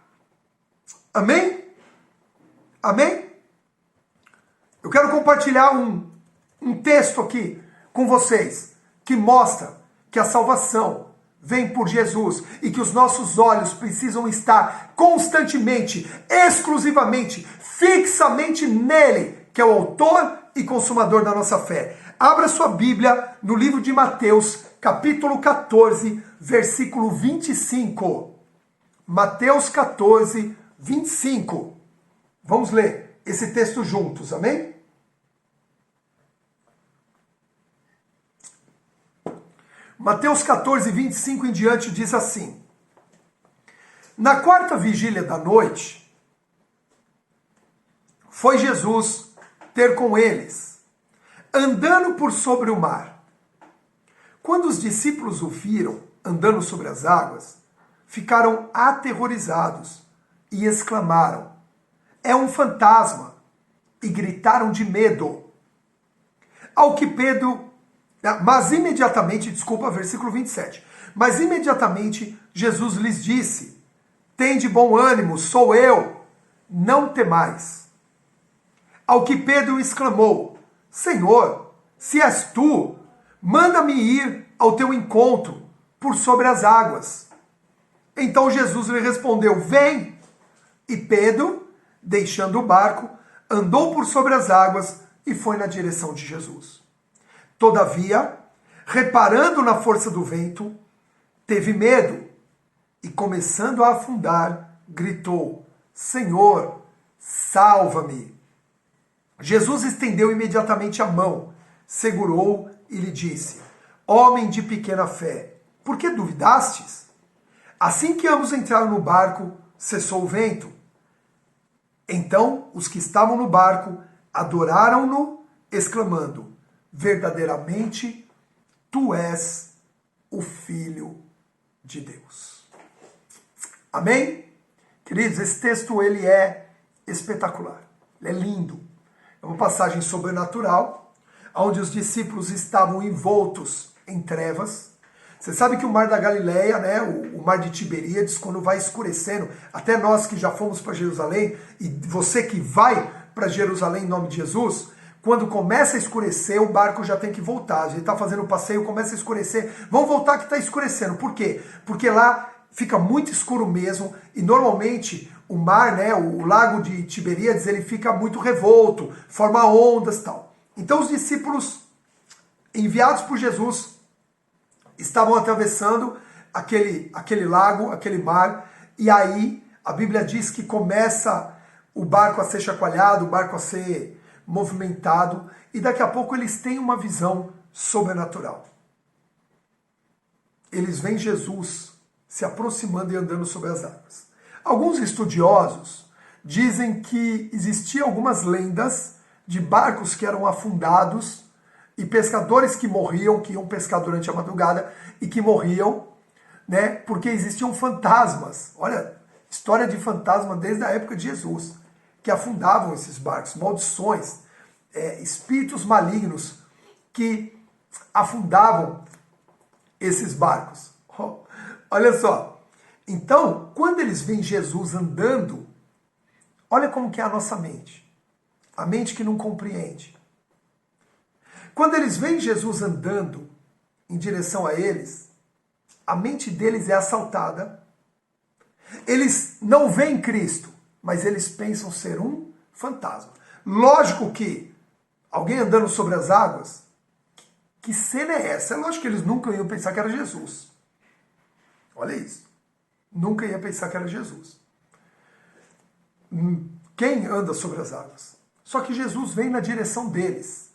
Amém? Amém? Eu quero compartilhar um texto aqui com vocês que mostra que a salvação vem por Jesus e que os nossos olhos precisam estar constantemente, exclusivamente, fixamente nele, que é o autor e consumador da nossa fé. Abra sua Bíblia no livro de Mateus, capítulo 14, versículo 25. Mateus 14, 25. Vamos ler esse texto juntos, amém? Mateus 14, 25 em diante diz assim: Na quarta vigília da noite, foi Jesus ter com eles, andando por sobre o mar. Quando os discípulos o viram andando sobre as águas, ficaram aterrorizados e exclamaram: É um fantasma! E gritaram de medo. Ao que Pedro... Mas imediatamente, versículo 27. Mas imediatamente Jesus lhes disse: Tende bom ânimo, sou eu, não temais. Ao que Pedro exclamou: Senhor, se és tu, manda-me ir ao teu encontro por sobre as águas. Então Jesus lhe respondeu: Vem. E Pedro, deixando o barco, andou por sobre as águas e foi na direção de Jesus. Todavia, reparando na força do vento, teve medo e, começando a afundar, gritou: Senhor, salva-me. Jesus estendeu imediatamente a mão, segurou e lhe disse: Homem de pequena fé, por que duvidastes? Assim que ambos entraram no barco, cessou o vento. Então os que estavam no barco adoraram-no, exclamando: verdadeiramente tu és o Filho de Deus. Amém? Queridos, esse texto ele é espetacular, ele é lindo. É uma passagem sobrenatural, onde os discípulos estavam envoltos em trevas. Você sabe que o mar da Galileia, né, o mar de Tiberíades, quando vai escurecendo, até nós que já fomos para Jerusalém, e você que vai para Jerusalém em nome de Jesus, quando começa a escurecer, o barco já tem que voltar. A gente está fazendo o passeio, começa a escurecer, vamos voltar que está escurecendo. Por quê? Porque lá fica muito escuro mesmo, e normalmente o mar, né, o lago de Tiberíades, ele fica muito revolto, forma ondas e tal. Então os discípulos enviados por Jesus estavam atravessando aquele lago, aquele mar, e aí a Bíblia diz que começa o barco a ser chacoalhado, o barco a ser movimentado, e daqui a pouco eles têm uma visão sobrenatural. Eles veem Jesus se aproximando e andando sobre as águas. Alguns estudiosos dizem que existiam algumas lendas de barcos que eram afundados e pescadores que morriam, que iam pescar durante a madrugada e que morriam, né? Porque existiam fantasmas. Olha, história de fantasma desde a época de Jesus, que afundavam esses barcos, maldições, espíritos malignos que afundavam esses barcos. Olha só. Então, quando eles veem Jesus andando, olha como que é a nossa mente. A mente que não compreende. Quando eles veem Jesus andando em direção a eles, a mente deles é assaltada. Eles não veem Cristo, mas eles pensam ser um fantasma. Lógico que alguém andando sobre as águas, que cena é essa? É lógico que eles nunca iam pensar que era Jesus. Olha isso. Nunca ia pensar que era Jesus. Quem anda sobre as águas? Só que Jesus vem na direção deles.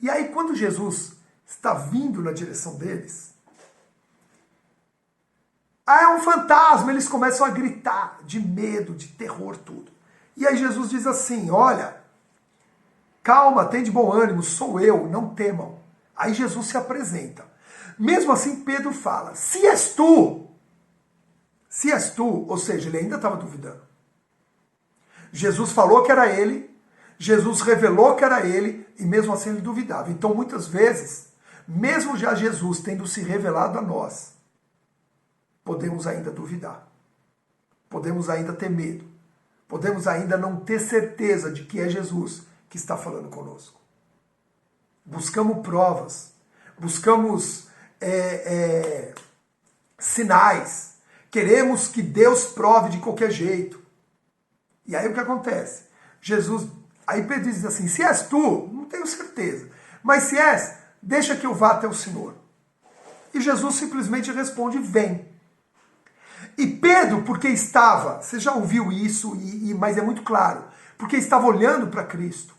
E aí, quando Jesus está vindo na direção deles, é um fantasma, eles começam a gritar de medo, de terror, tudo. E aí Jesus diz assim, olha, calma, tem de bom ânimo, sou eu, não temam. Aí Jesus se apresenta. Mesmo assim, Pedro fala, se és tu, ou seja, ele ainda estava duvidando. Jesus falou que era ele, Jesus revelou que era ele, e mesmo assim ele duvidava. Então, muitas vezes, mesmo já Jesus tendo se revelado a nós, podemos ainda duvidar. Podemos ainda ter medo. Podemos ainda não ter certeza de que é Jesus que está falando conosco. Buscamos provas, buscamos sinais, queremos que Deus prove de qualquer jeito. E aí o que acontece? Aí Pedro diz assim, se és tu, não tenho certeza, mas se és, deixa que eu vá até o Senhor. E Jesus simplesmente responde, vem. E Pedro, porque estava, você já ouviu isso, mas é muito claro, porque estava olhando para Cristo,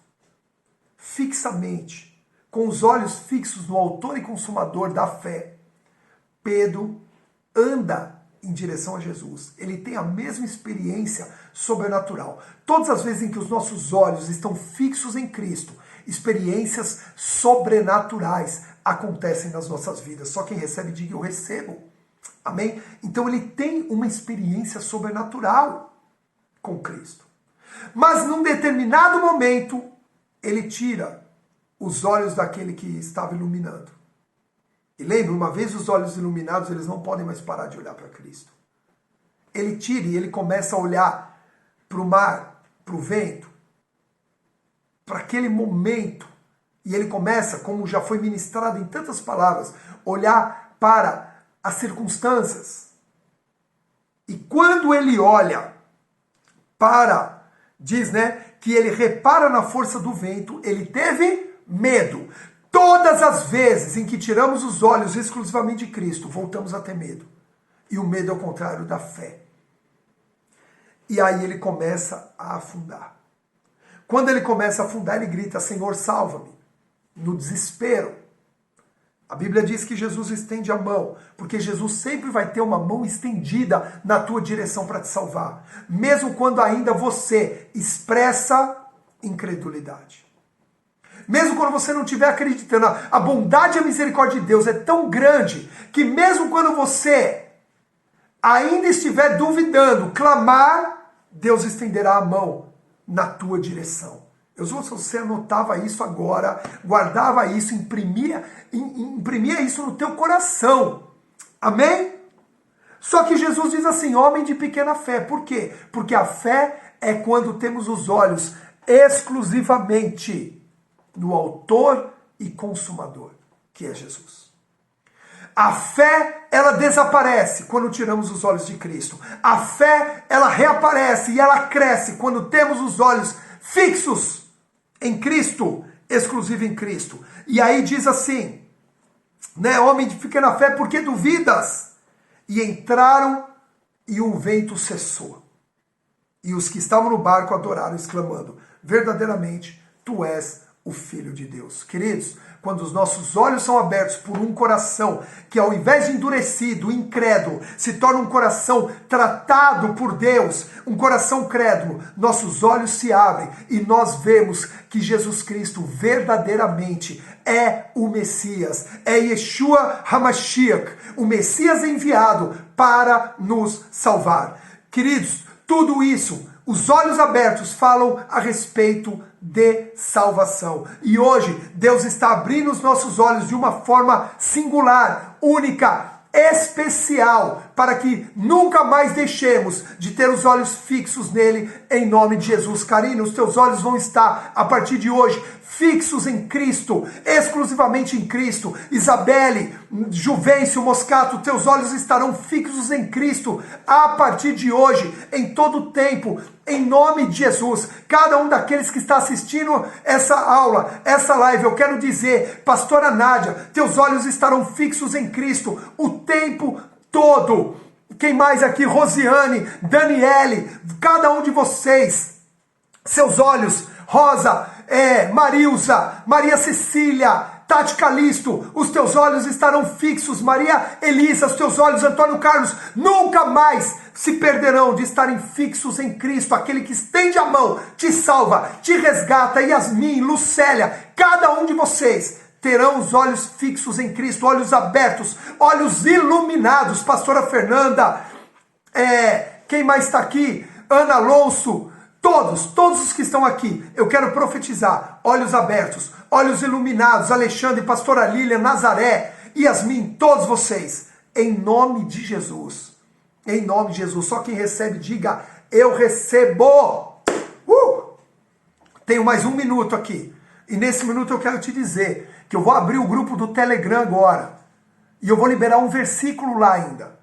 fixamente, com os olhos fixos no autor e consumador da fé, Pedro anda em direção a Jesus. Ele tem a mesma experiência sobrenatural. Todas as vezes em que os nossos olhos estão fixos em Cristo, experiências sobrenaturais acontecem nas nossas vidas. Só quem recebe, diga eu recebo. Amém? Então ele tem uma experiência sobrenatural com Cristo. Mas num determinado momento, ele tira os olhos daquele que estava iluminando. E lembra, uma vez os olhos iluminados, eles não podem mais parar de olhar para Cristo. Ele tira e ele começa a olhar para o mar, para o vento, para aquele momento. E ele começa, como já foi ministrado em tantas palavras, olhar para as circunstâncias. E quando ele olha para, diz, né, que ele repara na força do vento, ele teve medo. Todas as vezes em que tiramos os olhos exclusivamente de Cristo, voltamos a ter medo. E o medo é o contrário da fé. E aí ele começa a afundar. Quando ele começa a afundar, ele grita, Senhor, salva-me. No desespero. A Bíblia diz que Jesus estende a mão, porque Jesus sempre vai ter uma mão estendida na tua direção para te salvar. Mesmo quando ainda você expressa incredulidade. mesmo quando você não estiver acreditando, a bondade e a misericórdia de Deus é tão grande que mesmo quando você ainda estiver duvidando, clamar, Deus estenderá a mão na tua direção. Se você anotava isso agora, guardava isso, imprimia isso no teu coração. Amém? Só que Jesus diz assim, homem de pequena fé. Por quê? Porque a fé é quando temos os olhos exclusivamente no autor e consumador, que é Jesus. A fé, ela desaparece quando tiramos os olhos de Cristo. A fé, ela reaparece e ela cresce quando temos os olhos fixos em Cristo, exclusivo em Cristo. E aí diz assim, né, homem de pequena fé, por que duvidas? E entraram e o vento cessou. E os que estavam no barco adoraram, exclamando, verdadeiramente, tu és o Filho de Deus. Queridos, quando os nossos olhos são abertos por um coração que ao invés de endurecido, incrédulo, se torna um coração tratado por Deus, um coração crédulo, nossos olhos se abrem e nós vemos que Jesus Cristo verdadeiramente é o Messias, é Yeshua HaMashiach, o Messias enviado para nos salvar. Queridos, tudo isso, os olhos abertos falam a respeito de salvação. E hoje, Deus está abrindo os nossos olhos de uma forma singular, única, especial, para que nunca mais deixemos de ter os olhos fixos nele, em nome de Jesus. Karina, os teus olhos vão estar, a partir de hoje, fixos em Cristo, exclusivamente em Cristo. Isabelle, Juvencio, Moscato, teus olhos estarão fixos em Cristo, a partir de hoje, em todo o tempo, em nome de Jesus. Cada um daqueles que está assistindo essa aula, essa live, eu quero dizer, pastora Nádia, teus olhos estarão fixos em Cristo o tempo todo. Quem mais aqui? Rosiane, Daniele, cada um de vocês, seus olhos, Rosa, Marilza, Maria Cecília, Tati Calisto, os teus olhos estarão fixos. Maria Elisa, os teus olhos, Antônio Carlos, nunca mais se perderão de estarem fixos em Cristo. Aquele que estende a mão, te salva, te resgata. Yasmin, Lucélia, cada um de vocês terão os olhos fixos em Cristo, olhos abertos, olhos iluminados. Pastora Fernanda, quem mais está aqui? Ana Alonso, todos os que estão aqui, eu quero profetizar, olhos abertos, olhos iluminados, Alexandre, pastora Lília, Nazaré, Yasmin, todos vocês, em nome de Jesus, só quem recebe, diga, eu recebo. Tenho mais um minuto aqui, e nesse minuto eu quero te dizer, que eu vou abrir o grupo do Telegram agora, e eu vou liberar um versículo lá ainda,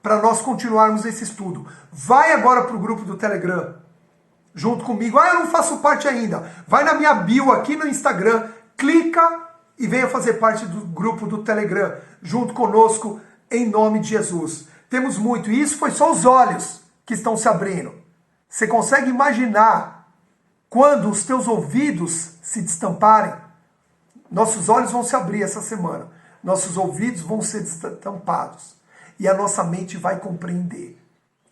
para nós continuarmos esse estudo. Vai agora para o grupo do Telegram, junto comigo. Eu não faço parte ainda. Vai na minha bio aqui no Instagram, clica e venha fazer parte do grupo do Telegram, junto conosco, em nome de Jesus. Temos muito, e isso foi só os olhos que estão se abrindo. Você consegue imaginar quando os teus ouvidos se destamparem? Nossos olhos vão se abrir essa semana, nossos ouvidos vão ser destampados, e a nossa mente vai compreender,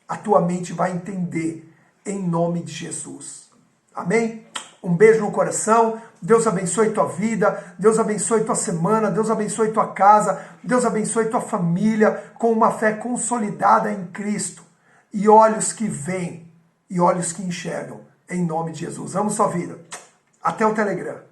a tua mente vai entender, em nome de Jesus. Amém? Um beijo no coração. Deus abençoe tua vida. Deus abençoe tua semana. Deus abençoe tua casa. Deus abençoe tua família com uma fé consolidada em Cristo. E olhos que veem e olhos que enxergam. Em nome de Jesus. Amo sua vida. Até o Telegram.